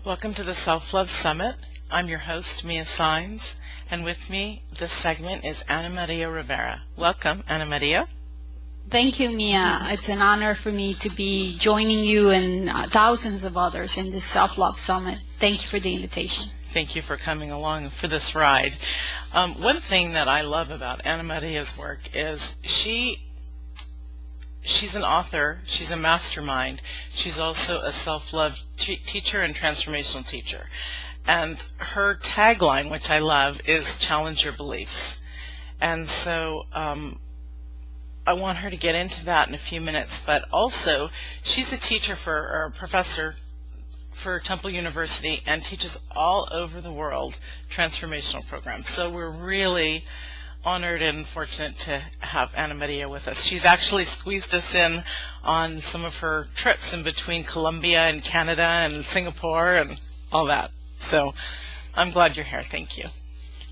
Welcome to the Self-Love Summit. I'm your host, Mia Saenz, and with me this segment is AnaMaria Rivera. Welcome, AnaMaria. Thank you, Mia. It's an honor for me to be joining you and thousands of others in this Self-Love Summit. Thank you for the invitation. Thank you for coming along for this ride. One thing that I love about AnaMaria's work is she's an author, she's a mastermind, she's also a self-love teacher and transformational teacher. And her tagline, which I love, is challenge your beliefs. And so I want her to get into that in a few minutes, but also she's a teacher or a professor for Temple University and teaches all over the world transformational programs. So we're really honored and fortunate to have AnaMaria with us. She's actually squeezed us in on some of her trips in between Colombia and Canada and Singapore and all that. So I'm glad you're here. Thank you.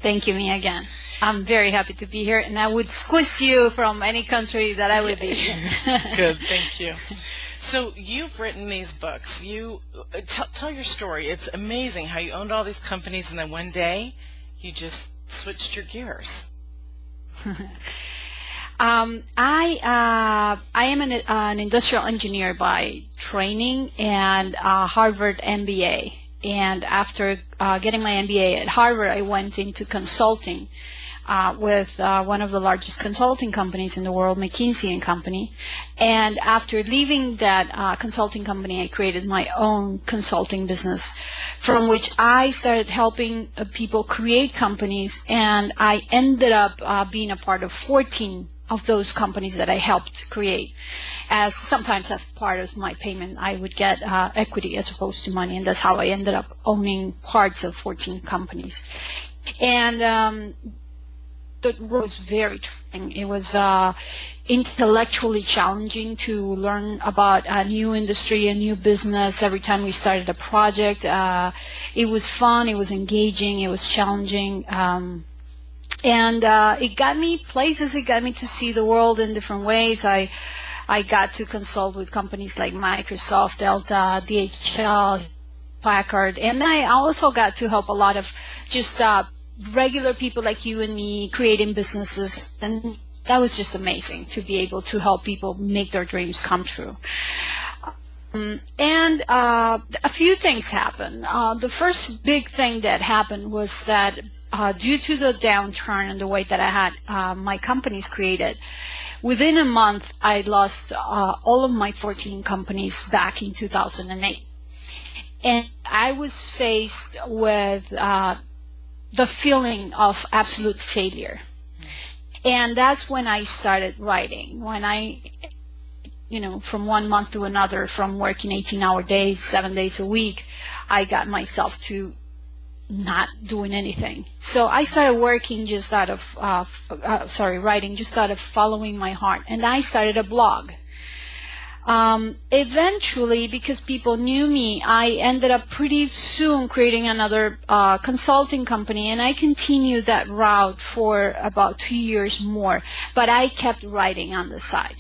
Thank you, Mia, again. I'm very happy to be here, and I would squeeze you from any country that I would be in. Good, thank you. So you've written these books. You tell your story. It's amazing how you owned all these companies and then one day you just switched your gears. I am an industrial engineer by training and Harvard MBA. And after getting my MBA at Harvard, I went into consulting with one of the largest consulting companies in the world, McKinsey & Company. And after leaving that consulting company, I created my own consulting business from which I started helping people create companies, and I ended up being a part of 14 of those companies that I helped create. As sometimes as part of my payment, I would get equity as opposed to money, and that's how I ended up owning parts of 14 companies. And the work was very trying. It was intellectually challenging to learn about a new industry, a new business. Every time we started a project, it was fun, it was engaging, it was challenging. And it got me places, it got me to see the world in different ways. I got to consult with companies like Microsoft, Delta, DHL, Packard, and I also got to help a lot of just regular people like you and me creating businesses, and that was just amazing to be able to help people make their dreams come true. And a few things happened. The first big thing that happened was that due to the downturn and the way that I had my companies created, within a month I lost all of my 14 companies back in 2008. And I was faced with the feeling of absolute failure. And that's when I started writing. When I, from one month to another, from working 18-hour days, 7 days a week, I got myself to not doing anything. So I started working just out of, writing just out of following my heart. And I started a blog. Eventually, because people knew me, I ended up pretty soon creating another consulting company, and I continued that route for about 2 years more, but I kept writing on the side.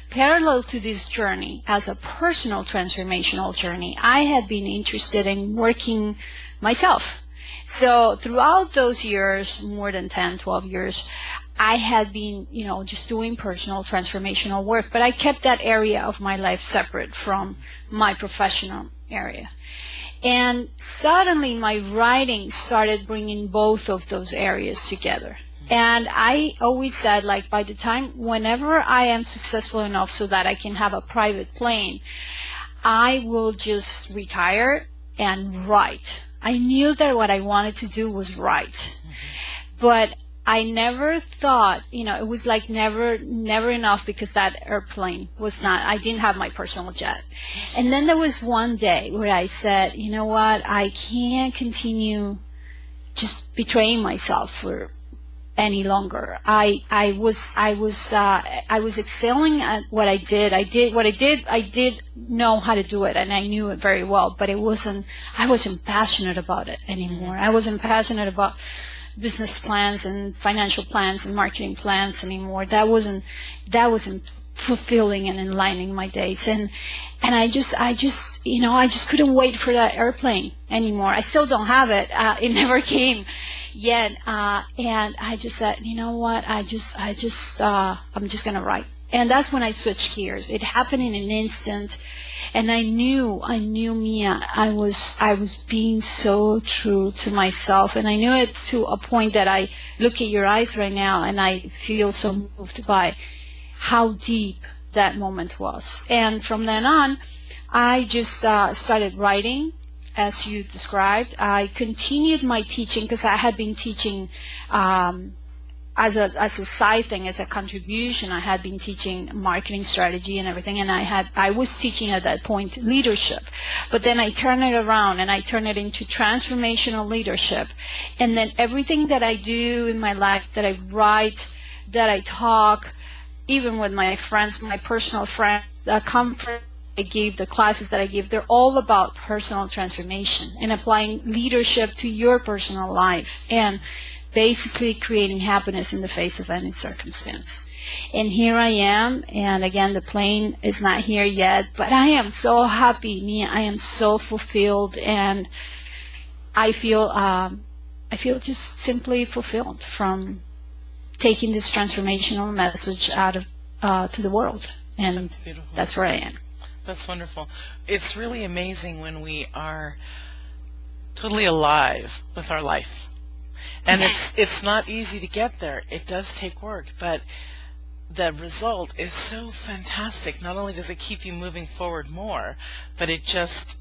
Parallel to this journey, as a personal transformational journey, I had been interested in working myself. So throughout those years, more than 10, 12 years, I had been, just doing personal transformational work, but I kept that area of my life separate from my professional area. And suddenly my writing started bringing both of those areas together. And I always said, by the time, whenever I am successful enough so that I can have a private plane, I will just retire and write. I knew that what I wanted to do was write. But I never thought, it was like never enough, because that airplane was not, I didn't have my personal jet. And then there was one day where I said, you know what, I can't continue just betraying myself for any longer. I was excelling at what I did. I did know how to do it, and I knew it very well, but I wasn't passionate about it anymore. I wasn't passionate about business plans and financial plans and marketing plans anymore. That wasn't fulfilling and enlightening my days. And I just couldn't wait for that airplane anymore. I still don't have it. It never came yet. And I just said, you know what? I'm just going to write. And that's when I switched gears. It happened in an instant. And I knew Mia. I was being so true to myself. And I knew it to a point that I look at your eyes right now and I feel so moved by how deep that moment was. And from then on, I just started writing, as you described. I continued my teaching because I had been teaching as a side thing, as a contribution. I had been teaching marketing strategy and everything, and I was teaching at that point leadership. But then I turned it around and I turned it into transformational leadership. And then everything that I do in my life, that I write, that I talk, even with my friends, my personal friends, the conference I give, the classes that I give, they're all about personal transformation and applying leadership to your personal life and basically creating happiness in the face of any circumstance. And here I am, and again, the plane is not here yet, but I am so happy, Mia. I am so fulfilled, and I feel just simply fulfilled from taking this transformational message out of to the world. And that's beautiful. That's where I am. That's wonderful. It's really amazing when we are totally alive with our life. And it's not easy to get there. It does take work, but the result is so fantastic. Not only does it keep you moving forward more, but it just,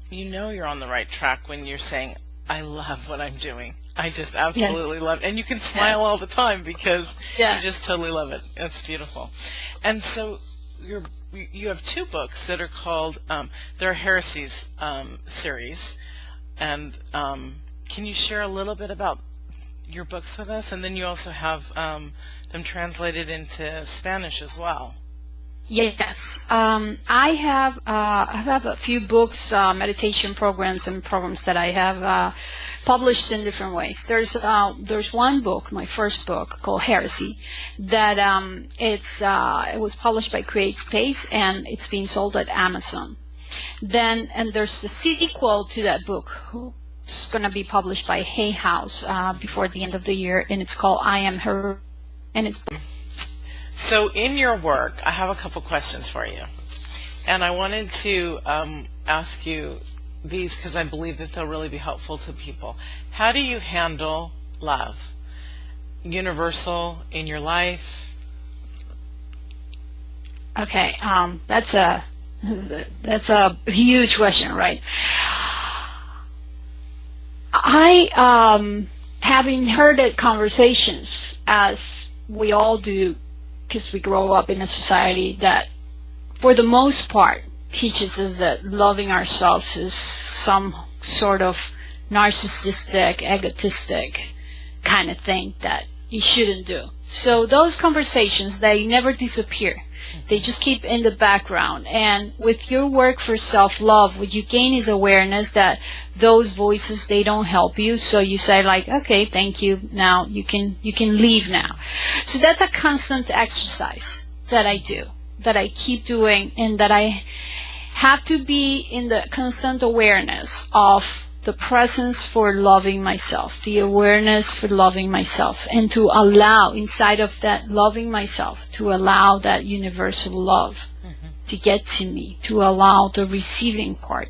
you're on the right track when you're saying, I love what I'm doing. I just absolutely love it. And you can smile all the time because you just totally love it. It's beautiful. And so you have two books that are called, they're Heresies series. And can you share a little bit about your books with us? And then you also have them translated into Spanish as well. Yes, I have a few books, meditation programs, and programs that I have published in different ways. There's one book, my first book, called Heresy, that it was published by Create Space, and it's being sold at Amazon. And there's the sequel to that book. It's going to be published by Hay House before the end of the year, and it's called I Am Her, and it's. So in your work, I have a couple questions for you. And I wanted to ask you these because I believe that they'll really be helpful to people. How do you handle love? Universal in your life? Okay, that's a huge question, right? Having heard it conversations, as we all do, because we grow up in a society that, for the most part, teaches us that loving ourselves is some sort of narcissistic, egotistic kind of thing that you shouldn't do. So those conversations, they never disappear. They just keep in the background. And with your work for self-love, what you gain is awareness that those voices, they don't help you. So you say like, okay, thank you. Now you can leave now. So that's a constant exercise that I do, that I keep doing, and that I have to be in the constant awareness of the presence for loving myself, the awareness for loving myself, and to allow, inside of that loving myself, to allow that universal love to get to me, to allow the receiving part.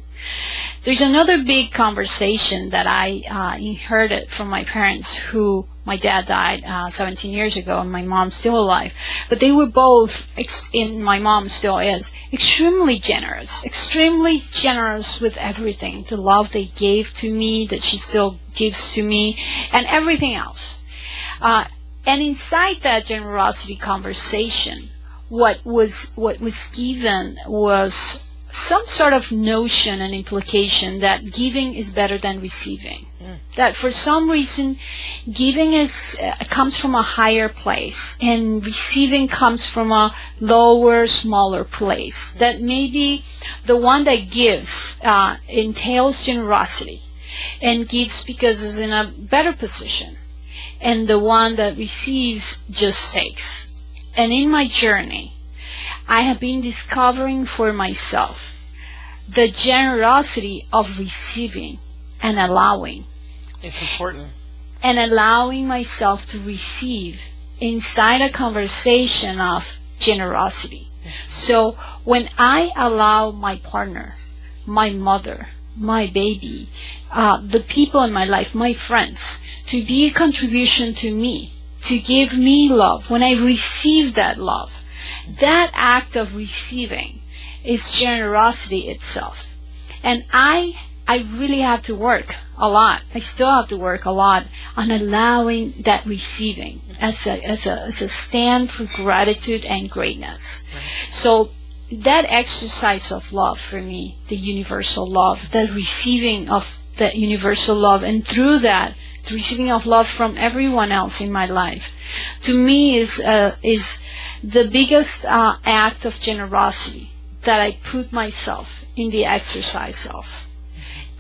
There's another big conversation that I inherited from my parents, who, my dad died 17 years ago, and my mom's still alive. But they were both, and my mom still is, extremely generous with everything. The love they gave to me, that she still gives to me, and everything else. And inside that generosity conversation, what was given was some sort of notion and implication that giving is better than receiving. That for some reason, giving comes from a higher place, and receiving comes from a lower, smaller place. That maybe the one that gives entails generosity and gives because it's in a better position, and the one that receives just takes. And in my journey, I have been discovering for myself the generosity of receiving and allowing. It's important. And allowing myself to receive inside a conversation of generosity. So when I allow my partner, my mother, my baby, the people in my life, my friends, to be a contribution to me, to give me love, when I receive that love, that act of receiving is generosity itself. And I really have to work a lot. I still have to work a lot on allowing that receiving as a stand for gratitude and greatness. Right. So that exercise of love for me, the universal love, the receiving of that universal love, and through that, the receiving of love from everyone else in my life, to me is the biggest act of generosity that I put myself in the exercise of.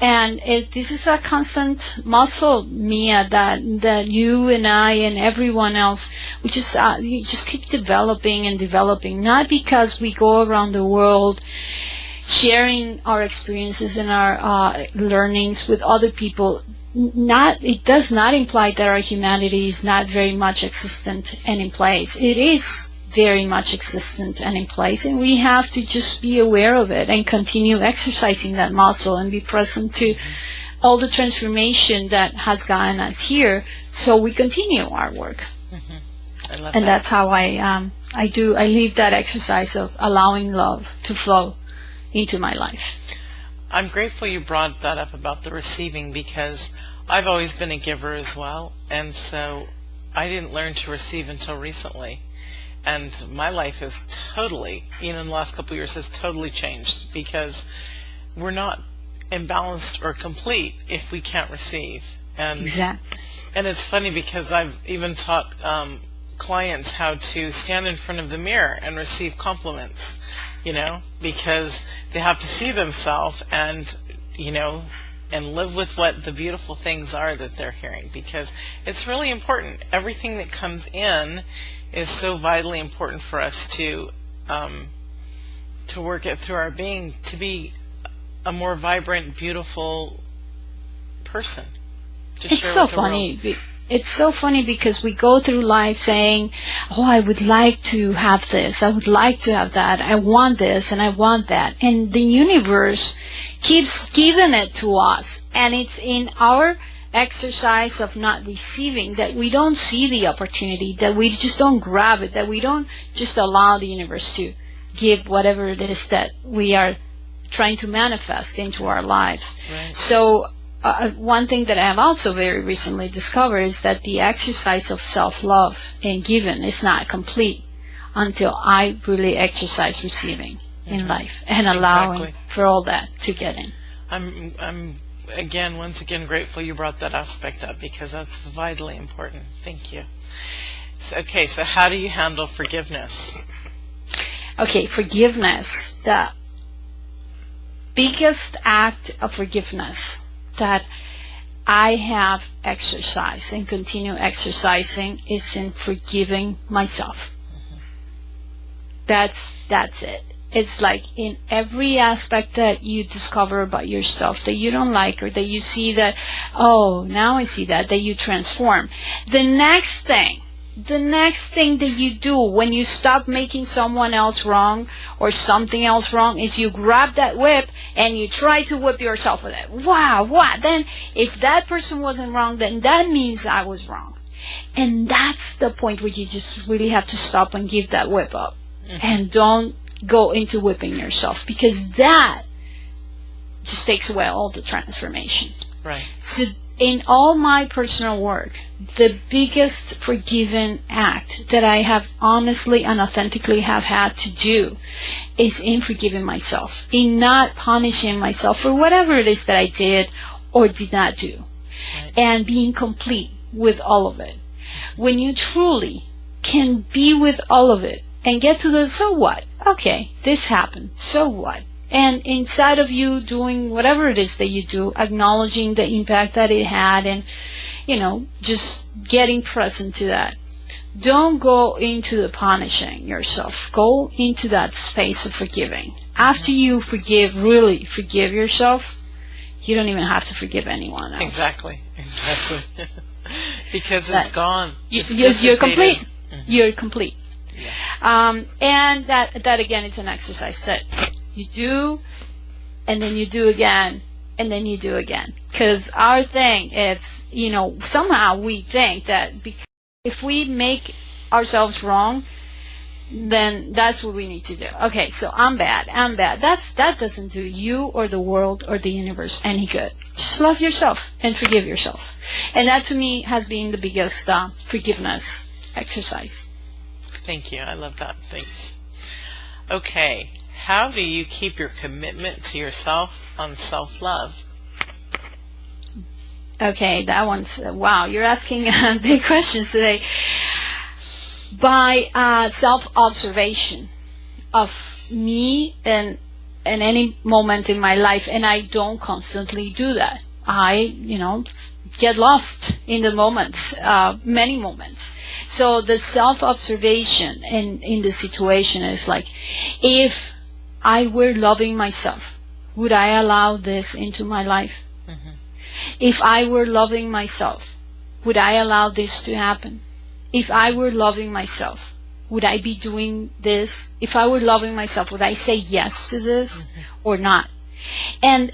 And this is a constant muscle, Mia, that you and I and everyone else, we you just keep developing and developing. Not because we go around the world sharing our experiences and our learnings with other people. It does not imply that our humanity is not very much existent and in place. It is very much existent and in place, and we have to just be aware of it and continue exercising that muscle and be present to all the transformation that has gotten us here, so we continue our work. I love and that. That's how I live that exercise of allowing love to flow into my life. I'm grateful you brought that up about the receiving, because I've always been a giver as well, and so I didn't learn to receive until recently. And my life is totally, in the last couple of years, has totally changed, because we're not imbalanced or complete if we can't receive. And exactly. And it's funny, because I've even taught clients how to stand in front of the mirror and receive compliments, because they have to see themselves and, and live with what the beautiful things are that they're hearing, because it's really important. Everything that comes in is so vitally important for us to work it through our being, to be a more vibrant, beautiful person. It's so funny. It's so funny because we go through life saying, oh, I would like to have this, I would like to have that, I want this and I want that. And the universe keeps giving it to us. And it's in our exercise of not receiving that we don't see the opportunity, that we just don't grab it, that we don't just allow the universe to give whatever it is that we are trying to manifest into our lives. Right. So one thing that I have also very recently discovered is that the exercise of self-love and giving is not complete until I really exercise receiving in life and allowing for all that to get in. I'm once again grateful you brought that aspect up, because that's vitally important. Thank you. Okay, so how do you handle forgiveness? Okay, forgiveness. The biggest act of forgiveness that I have exercised and continue exercising is in forgiving myself. That's it. It's like in every aspect that you discover about yourself that you don't like, or that you see that, oh, now I see that you transform. The next thing that you do when you stop making someone else wrong or something else wrong is you grab that whip and you try to whip yourself with it. Wow, what? Then if that person wasn't wrong, then that means I was wrong. And that's the point where you just really have to stop and give that whip up. And don't go into whipping yourself, because that just takes away all the transformation. Right. So in all my personal work, the biggest forgiving act that I have honestly and authentically have had to do is in forgiving myself, in not punishing myself for whatever it is that I did or did not do, and being complete with all of it. When you truly can be with all of it and get to the so what? Okay, this happened, so what? And inside of you doing whatever it is that you do, acknowledging the impact that it had, and, just getting present to that. don't go into the punishing yourself. Go into that space of forgiving. After you really forgive yourself, you don't even have to forgive anyone else. Exactly. Because it's gone. You're complete. Mm-hmm. You're complete. Yeah. And that again, it's an exercise that you do, and then you do again, and then you do again. Because our thing, it's, somehow we think that if we make ourselves wrong, then that's what we need to do. Okay, so I'm bad. That doesn't do you or the world or the universe any good. Just love yourself and forgive yourself. And that to me has been the biggest forgiveness exercise. Thank you. I love that. Thanks. Okay, how do you keep your commitment to yourself on self-love? Okay, that one's, wow, you're asking big questions today. By self-observation of me and any moment in my life, and I don't constantly do that. I, get lost in the moments, many moments. So the self-observation in the situation is like, if I were loving myself, would I allow this into my life? Mm-hmm. If I were loving myself, would I allow this to happen? If I were loving myself, would I be doing this? If I were loving myself, would I say yes to this or not? And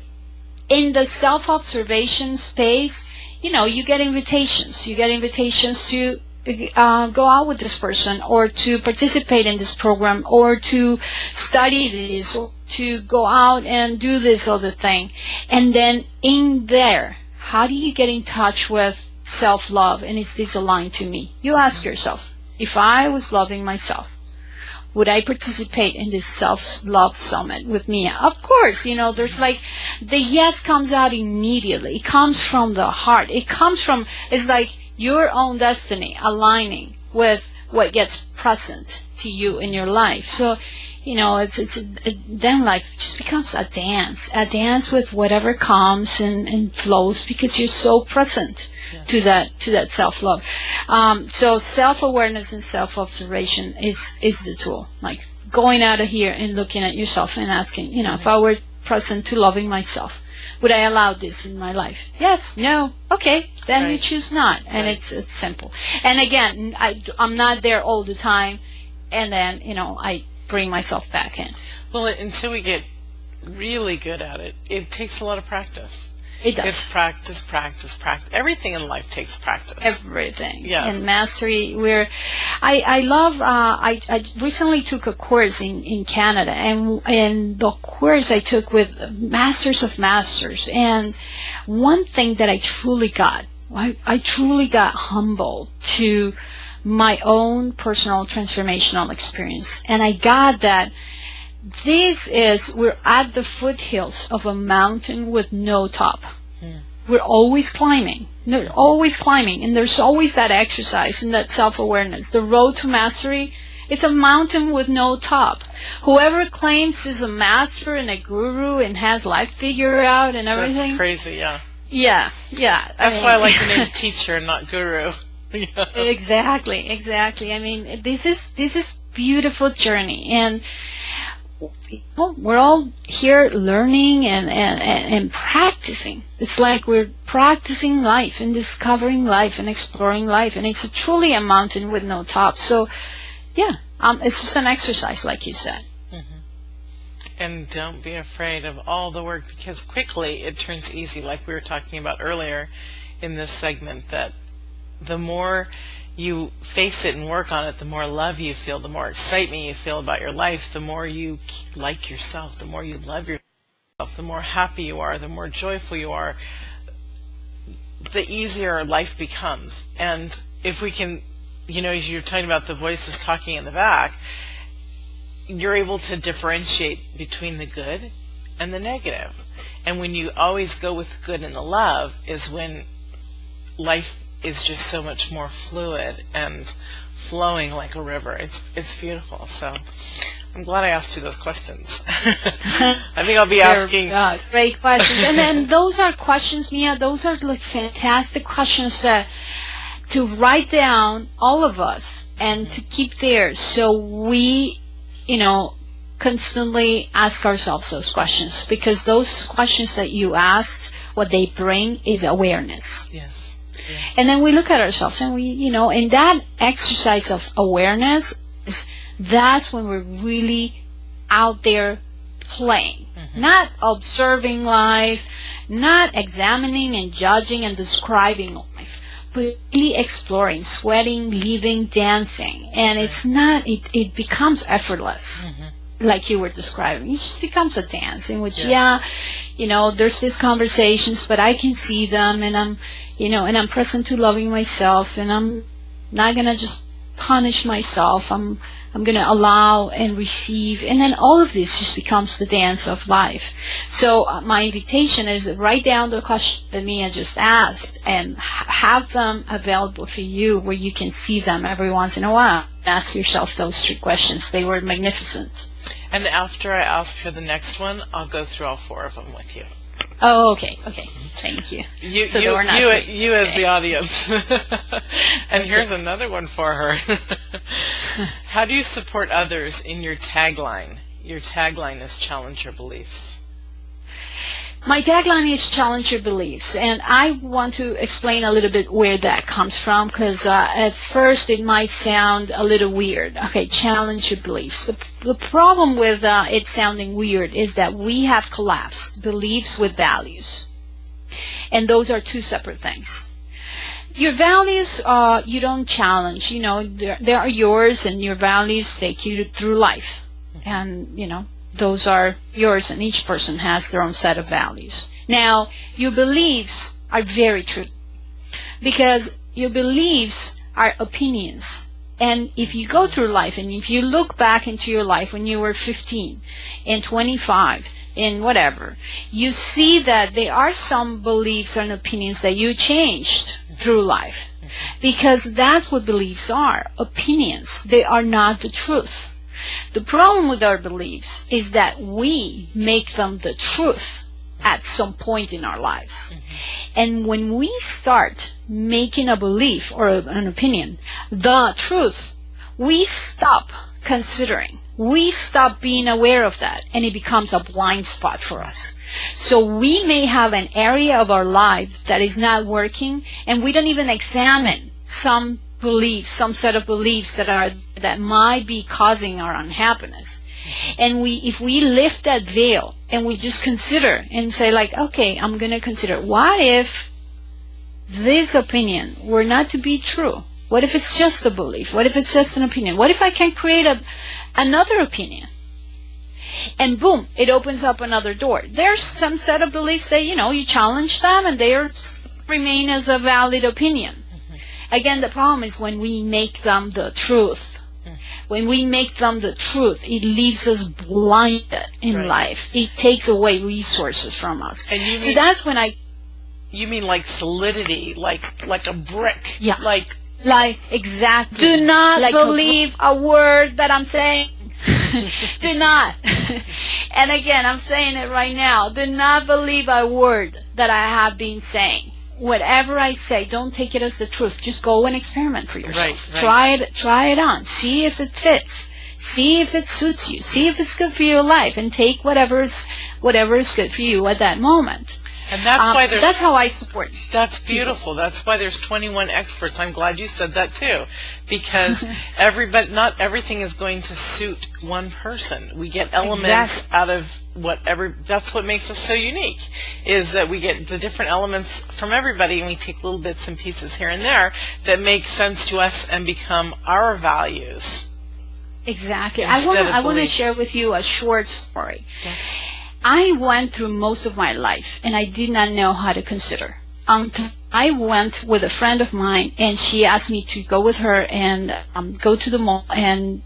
in the self-observation space, you get invitations. You get invitations to go out with this person, or to participate in this program, or to study this, or to go out and do this other thing. And then in there, how do you get in touch with self-love, and is this aligned to me? You ask yourself, if I was loving myself, would I participate in this self-love summit with me? Of course, there's like, the yes comes out immediately. It comes from the heart. It's like your own destiny aligning with what gets present to you in your life. So, then life just becomes a dance with whatever comes and flows, because you're so present. Yes. to that self-love. So self-awareness and self-observation is the tool. Like going out of here and looking at yourself and asking, if I were present to loving myself, would I allow this in my life? Yes, no, okay, then you choose not. And it's simple. And again, I'm not there all the time, and then, I bring myself back in. Well, until we get really good at it, it takes a lot of practice. It does. It's practice. Everything in life takes practice. Everything. Yes. And mastery, I love, I recently took a course in Canada, and the course I took with Masters of Masters, and one thing that I truly got humbled to my own personal transformational experience. And I got that we're at the foothills of a mountain with no top. We're always climbing. And there's always that exercise and that self-awareness. The road to mastery, it's a mountain with no top. Whoever claims is a master and a guru and has life figured out and everything. That's crazy, yeah. Yeah. That's why I like the name teacher, not guru. Yeah. Exactly. I mean, this is beautiful journey, and we're all here learning and practicing. It's like we're practicing life and discovering life and exploring life, and it's truly a mountain with no top. So, it's just an exercise, like you said. Mm-hmm. And don't be afraid of all the work, because quickly it turns easy, like we were talking about earlier in this segment, that the more you face it and work on it, the more love you feel, the more excitement you feel about your life, the more you like yourself, the more you love yourself, the more happy you are, the more joyful you are, the easier life becomes. And if we can, as you're talking about the voices talking in the back, you're able to differentiate between the good and the negative. And when you always go with the good and the love is when life is just so much more fluid and flowing like a river. It's beautiful. So I'm glad I asked you those questions. I think I'll be asking. Great questions. And then those are questions, Mia, those are like fantastic questions to write down, all of us, and to keep there. So we, constantly ask ourselves those questions, because those questions that you asked, what they bring is awareness. Yes. And then we look at ourselves and we, in that exercise of awareness, that's when we're really out there playing, not observing life, not examining and judging and describing life, but really exploring, sweating, living, dancing. And it's not, it becomes effortless. Like you were describing. It just becomes a dance in which, there's these conversations, but I can see them, and I'm present to loving myself, and I'm not going to just punish myself. I'm going to allow and receive, and then all of this just becomes the dance of life. So my invitation is write down the question that Mia just asked and have them available for you where you can see them every once in a while. Ask yourself those 3 questions. They were magnificent. And after I ask her the next one, I'll go through all 4 of them with you. Oh, okay. Thank you. You as the audience. And here's another one for her. How do you support others in your tagline? Your tagline is challenge your beliefs. My tagline is challenge your beliefs, and I want to explain a little bit where that comes from, because at first it might sound a little weird. Okay, challenge your beliefs. The problem with it sounding weird is that we have collapsed beliefs with values, and those are 2 separate things. Your values, you don't challenge. They are yours, and your values take you through life, and those are yours, and each person has their own set of values. Now, your beliefs are very true, because your beliefs are opinions. And if you go through life, and if you look back into your life when you were 15 and 25 and whatever, you see that there are some beliefs and opinions that you changed through life, because that's what beliefs are, opinions. They are not the truth. The problem with our beliefs is that we make them the truth at some point in our lives. And when we start making a belief or an opinion the truth, we stop considering. We stop being aware of that, and it becomes a blind spot for us. So we may have an area of our life that is not working, and we don't even examine some beliefs, some set of beliefs that might be causing our unhappiness. And if we lift that veil and we just consider and say, like, okay, I'm going to consider, what if this opinion were not to be true? What if it's just a belief? What if it's just an opinion? What if I can create another opinion? And boom, it opens up another door. There's some set of beliefs that, you challenge them and they remain as a valid opinion. Again, the problem is when we make them the truth. When we make them the truth, it leaves us blinded in life. It takes away resources from us. And so that's when You mean like solidity, like a brick? Yeah. Like exactly. Do not believe a word that I'm saying. Do not. And again, I'm saying it right now. Do not believe a word that I have been saying. Whatever I say, don't take it as the truth. Just go and experiment for yourself. Right. Try it on. See if it fits. See if it suits you. See if it's good for your life, and take whatever is good for you at that moment. And that's why so that's how I support. That's beautiful. People. That's why there's 21 experts. I'm glad you said that too, because not everything is going to suit one person. We get elements out of that's what makes us so unique, is that we get the different elements from everybody, and we take little bits and pieces here and there that make sense to us and become our values. Exactly. I want to share with you a short story. Yes. I went through most of my life, and I did not know how to consider. I went with a friend of mine, and she asked me to go with her and go to the mall and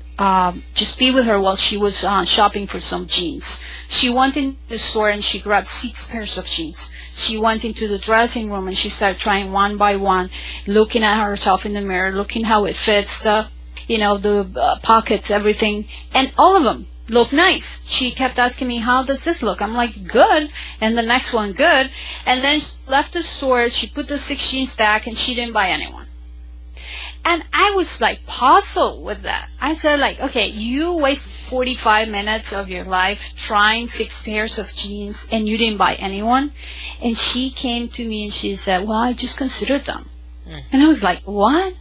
just be with her while she was shopping for some jeans. She went into the store and she grabbed 6 pairs of jeans. She went into the dressing room and she started trying one by one, looking at herself in the mirror, looking how it fits, the pockets, everything, and all of them look nice. She kept asking me, how does this look? I'm like, good. And the next one, good. And then she left the store, she put the 6 jeans back, and she didn't buy any one. And I was like puzzled with that. I said like, okay, you wasted 45 minutes of your life trying 6 pairs of jeans and you didn't buy anyone. And she came to me and she said, well, I just considered them. And I was like, what?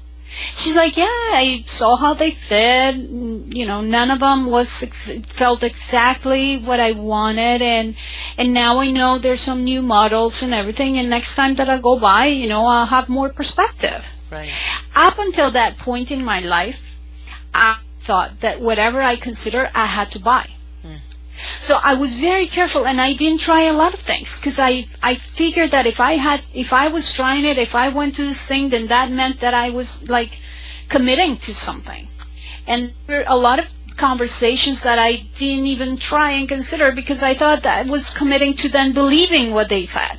She's like, yeah, I saw how they fit. You know, none of them felt exactly what I wanted, and now I know there's some new models and everything. And next time that I go by, you know, I'll have more perspective. Right. Up until that point in my life, I thought that whatever I consider, I had to buy. So I was very careful, and I didn't try a lot of things because I figured that if I was trying it, if I went to this thing, then that meant that I was like committing to something. And there were a lot of conversations that I didn't even try and consider because I thought that I was committing to then believing what they said.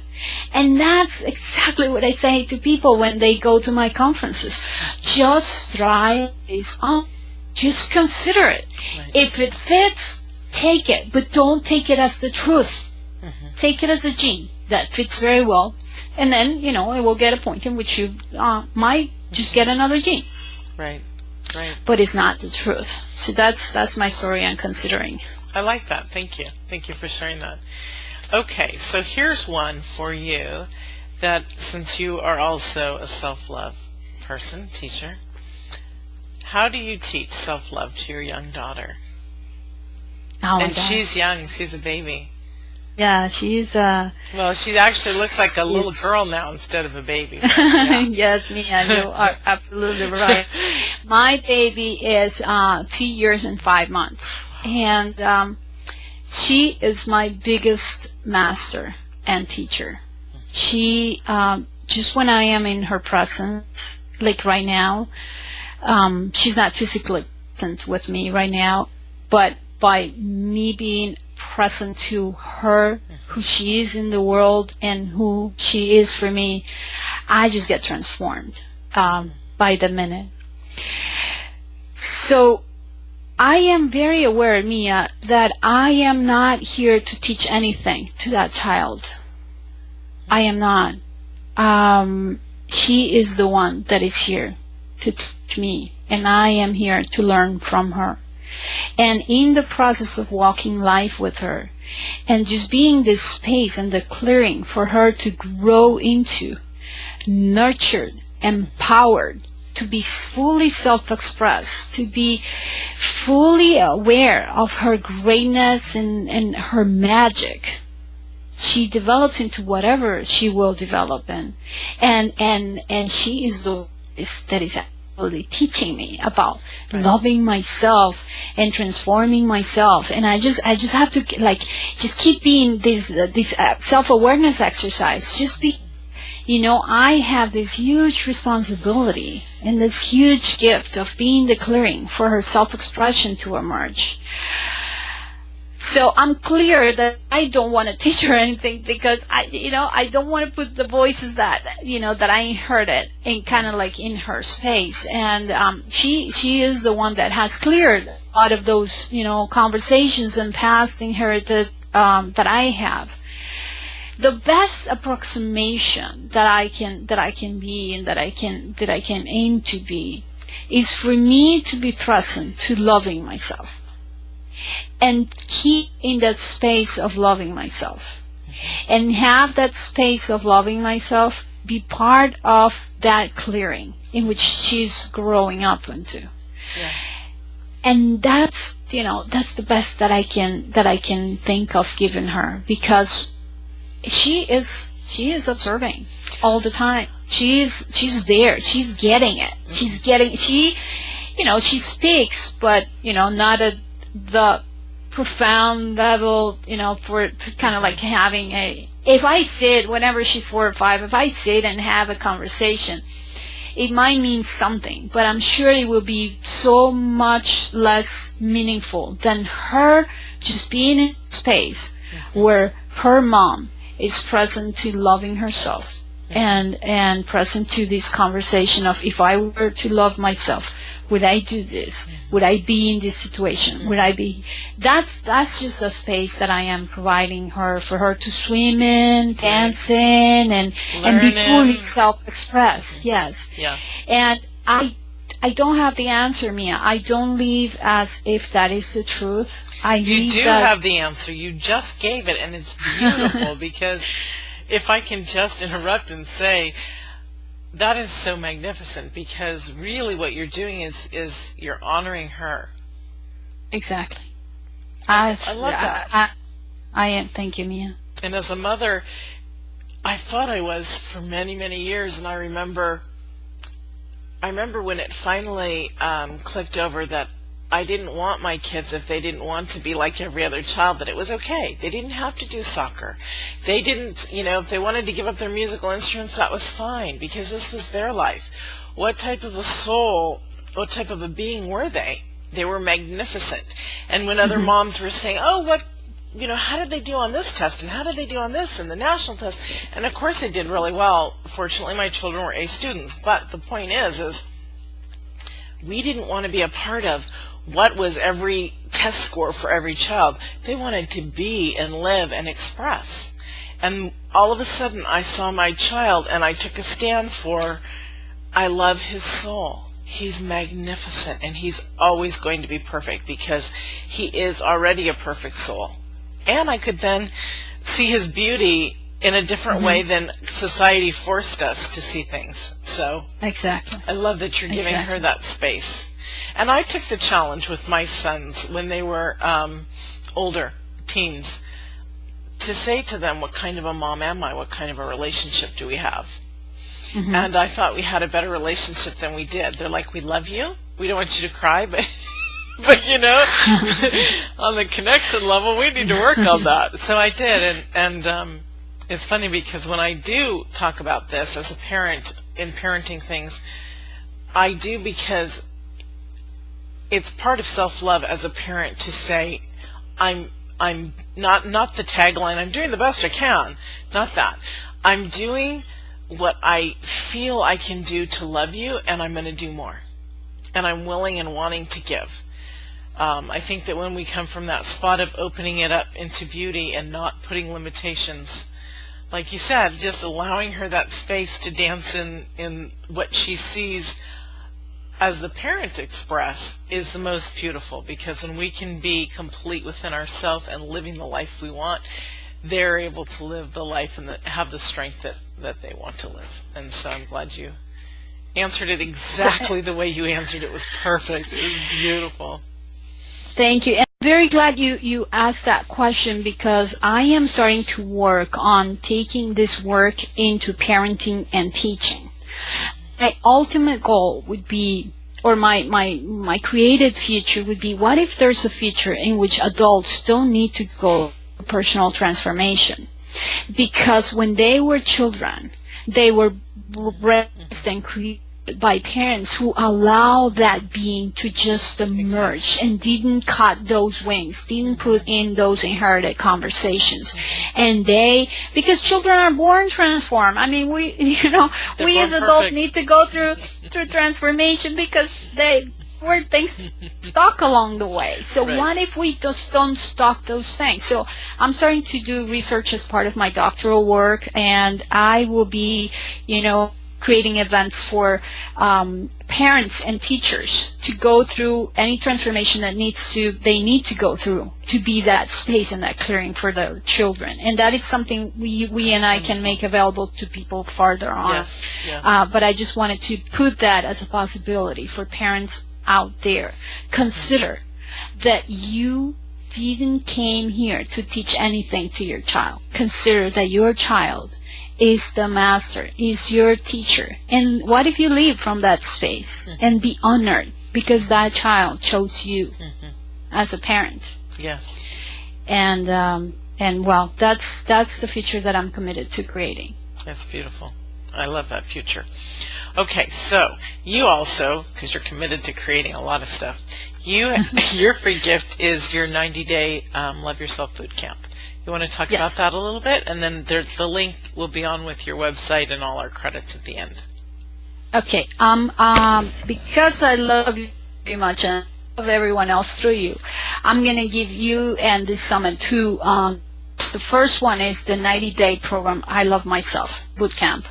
And that's exactly what I say to people when they go to my conferences. Just try this on. Just consider it. Right. If it fits, take it, but don't take it as the truth. Take it as a gene that fits very well, and then, you know, it will get a point in which you might just get another gene. Right, right. But it's not the truth. So that's my story on considering. I like that. Thank you. Thank you for sharing that. Okay, so here's one for you that, since you are also a self-love person, teacher, how do you teach self-love to your young daughter? Oh, and she's young. She's a baby. Yeah, she's well, she actually looks like a little girl now instead of a baby. Yeah. Yes, Mia, you are absolutely right. My baby is 2 years and 5 months, and she is my biggest master and teacher. She just when I am in her presence, like right now, she's not physically present with me right now, but by me being present to her, who she is in the world and who she is for me, I just get transformed by the minute. So I am very aware, Mia, that I am not here to teach anything to that child. I am not. She is the one that is here to teach me, and I am here to learn from her. And in the process of walking life with her and just being this space and the clearing for her to grow into, nurtured, empowered, to be fully self-expressed, to be fully aware of her greatness and her magic, she develops into whatever she will develop in. And she is the that is teaching me about loving myself and transforming myself. And I just have to just keep being this self-awareness exercise. Just be, I have this huge responsibility and this huge gift of being the clearing for her self-expression to emerge. So I'm clear that I don't want to teach her anything because I don't want to put the voices that I heard it in kind of like in her space. And she is the one that has cleared a lot of those conversations and past inherited that I have. The best approximation that I can be and that I can aim to be is for me to be present to loving myself. And keep in that space of loving myself. And have that space of loving myself be part of that clearing in which she's growing up into. Yeah. And that's the best that I can think of giving her, because she is observing all the time. She's there. She's getting it. She speaks, but not at the profound level, for kind of like having if I sit, whenever she's 4 or 5, if I sit and have a conversation, it might mean something, but I'm sure it will be so much less meaningful than her just being in a space where her mom is present to loving herself and present to this conversation of, if I were to love myself, would I do this? Would I be in this situation? Would I be? That's just a space that I am providing her for her to swim in, dance in, and be fully self-expressed. Yes. Yeah. And I I don't have the answer, Mia. I don't live as if that is the truth. You do have the answer. You just gave it, and it's beautiful because if I can just interrupt and say, that is so magnificent, because really what you're doing is you're honoring her. Exactly. I love that. I am. Thank you, Mia. And as a mother, I thought I was for many, many years, and I remember when it finally clicked over that I didn't want my kids, if they didn't want to be like every other child, that it was okay. They didn't have to do soccer. They didn't, if they wanted to give up their musical instruments, that was fine, because this was their life. What type of a soul, what type of a being were they? They were magnificent. And when other moms were saying, oh, how did they do on this test, and how did they do on this and the national test? And of course they did really well. Fortunately, my children were A students. But the point is we didn't want to be a part of what was every test score for every child. They wanted to be and live and express. And all of a sudden I saw my child, and I took a stand for, I love his soul. He's magnificent, and he's always going to be perfect, because he is already a perfect soul. And I could then see his beauty in a different way than society forced us to see things. So exactly. I love that you're giving her that space. And I took the challenge with my sons when they were older, teens, to say to them, what kind of a mom am I? What kind of a relationship do we have? And I thought we had a better relationship than we did. They're like, we love you. We don't want you to cry, but on the connection level, we need to work on that. So I did, and it's funny because when I do talk about this as a parent in parenting things, I do, because it's part of self-love as a parent to say, I'm not the tagline, I'm doing the best I can, not that. I'm doing what I feel I can do to love you, and I'm going to do more. And I'm willing and wanting to give. I think that when we come from that spot of opening it up into beauty and not putting limitations, like you said, just allowing her that space to dance in what she sees as the parent express, is the most beautiful, because when we can be complete within ourselves and living the life we want, they're able to live the life and have the strength that they want to live. And so I'm glad you answered it exactly the way you answered it. It was perfect. It was beautiful. Thank you. And I'm very glad you asked that question, because I am starting to work on taking this work into parenting and teaching. My ultimate goal would be, or my created future would be, what if there's a future in which adults don't need to go through personal transformation? Because when they were children, they were raised and created by parents who allow that being to just emerge and didn't cut those wings, didn't put in those inherited conversations. And because children are born transformed. I mean, we as adults need to go through transformation, because were things stuck along the way. So what if we just don't stop those things? So I'm starting to do research as part of my doctoral work, and I will be, creating events for parents and teachers to go through any transformation that they need to go through to be that space and that clearing for the children. And that is something we and I can make available to people farther on. Yes. But I just wanted to put that as a possibility for parents out there. Consider that you didn't came here to teach anything to your child. Consider that your child is the master, is your teacher. And what if you leave from that space and be honored because that child chose you as a parent? Yes. And well, that's the future that I'm committed to creating. That's beautiful. I love that future. Okay, so you also, because you're committed to creating a lot of stuff, your free gift is your 90-day Love Yourself Boot Camp. You want to talk about that a little bit? And then the link will be on with your website and all our credits at the end. Okay. Because I love you very much and I love everyone else through you, I'm going to give you and this summit two. The first one is the 90-day program, I Love Myself Bootcamp.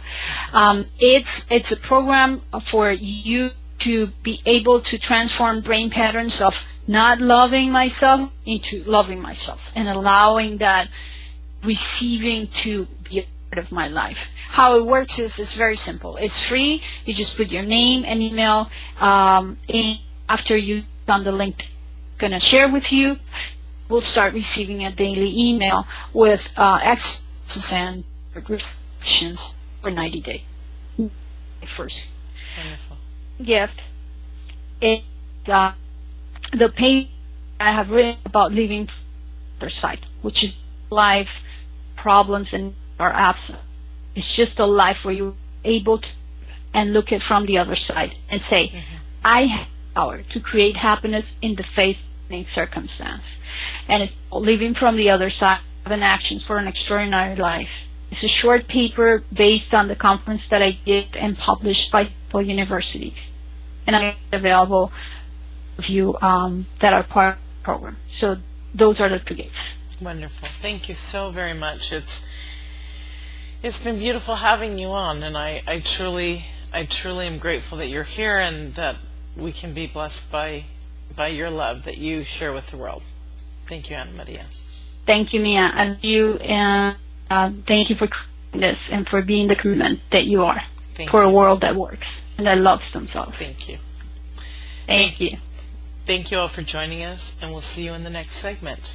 It's a program for you to be able to transform brain patterns of not loving myself into loving myself and allowing that receiving to be a part of my life. How it works is it's very simple. It's free. You just put your name and email, and after you on the link I'm going to share with you, we'll start receiving a daily email with exercises and reflections for 90 days. First Wonderful. gift is the page I have written about living other side, which is life, problems, and are absent. It's just a life where you're able to and look at from the other side and say, I have power to create happiness in the face of any circumstance. And it's living from the other side of an action for an extraordinary life. It's a short paper based on the conference that I did and published by Temple University. And I'm available of you that are part of the program. So those are the two gifts. Wonderful. Thank you so very much. It's been beautiful having you on, and I truly am grateful that you're here and that we can be blessed by your love that you share with the world. Thank you, AnaMaria. Thank you, Mia, and you, and thank you for this and for being the commitment that you are for a world that works and that loves themselves. Thank you. Thank you. Thank you all for joining us, and we'll see you in the next segment.